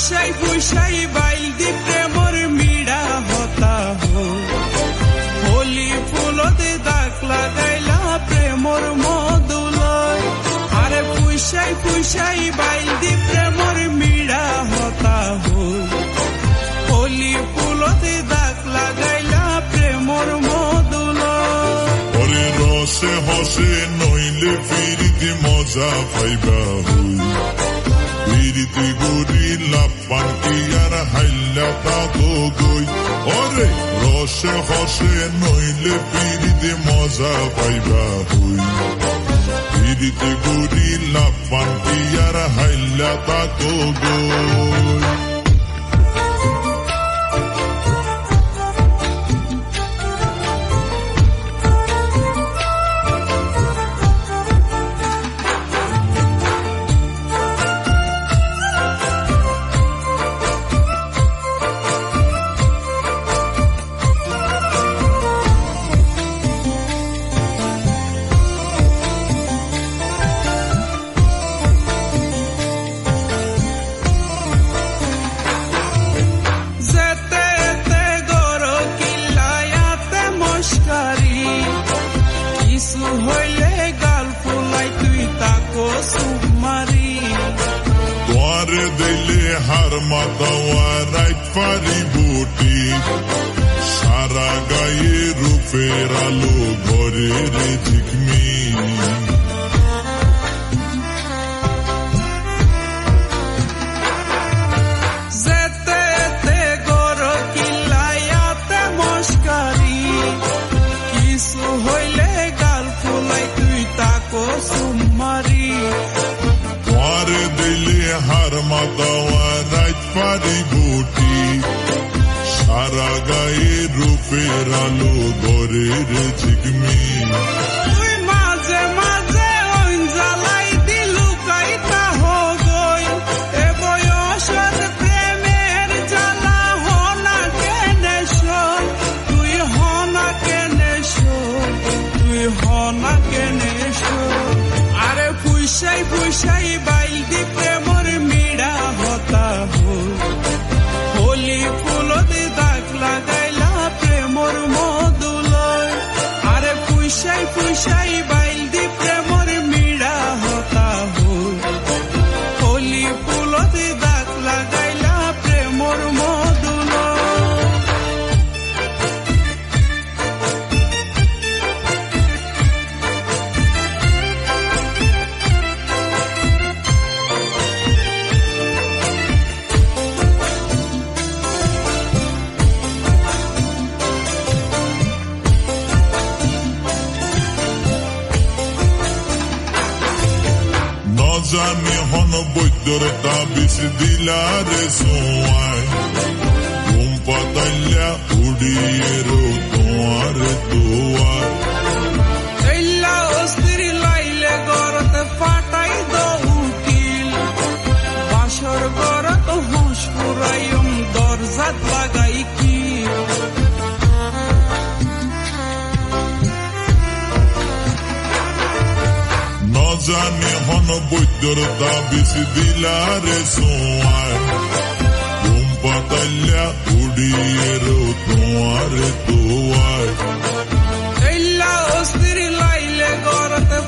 ফুসাই ফুসাই বাইল দি প্রেমর মিড়া হতা হো হোলি ফুলতে দাগ লাগাইলা প্রেমর মধুলয় আরে ফুসাই ফুসাই বাইল দি প্রেমর মিড়া হতা হো হোলি ফুলতে দাগ লাগাইলা প্রেমর মধুলয় ওরে রসে হসে নইলে ফিরিতে মজা পাইবা হই ফিরিতে গরি লাপান কি আর হাইলা তা তো গই ওরে রসে হসে নইলে ফিরিতে মজা পাইবা হই ফিরিতে গরি লাপান কি আর হাইলা তা তো গই তোয়ারে দিলে হার মাতাওয়া রাইত পারি বুটি সারা গায়ে রূপের আলো ঘরে রে ঝিকমি যেতে গর কিল্লায়াতে মস্কারি কিছু হইলে গাল ফুলাই তুই তাকো সুমারি তোয়ারে দিলে হার মাতাওয়া রাইত পারি বুটি সারা গায়ে রূপের আলো ঘরে রে ঝিকমি তুই মাঝে মাঝে ওই জ্বালাই দিলু কাইতা হো গই এ বয়সের প্রেমের জ্বালা হনা কেনে শোন তুই হনা কেনে শোন তুই হনা কেনে শোন আরে ফুসাই ফুসাই বাইল দি প্রেমর মিড়া হতা হো হোলি ফুলতে দাগ লাগাইলা প্রেমর মধুলয় আরে ফুসাই ফুসাই বাইল দি প্রেমর মিড়া হতা হো হোলি ফুলতে দাগ লাগাইলা প্রেমর মধুলয় জানি হন বৈদ্যর তাবিজ দিলা রে সোয়াই ঘুম পাতাইলা উড়িয়ে রো তোমার দোয়ার এইলা অস্থির লাইলে গরতে ফাটাই দো উকিল বাসর গরত হুঁশ পুরাইম দরজাত লাগাই কি জানি হন বৈদ্যর তাবিজ দিলা রে সোয়াই ঘুম পাতাইলা উড়িয়ে রো তোমার দোয়ার এইলা অস্থির লাইলে গরতে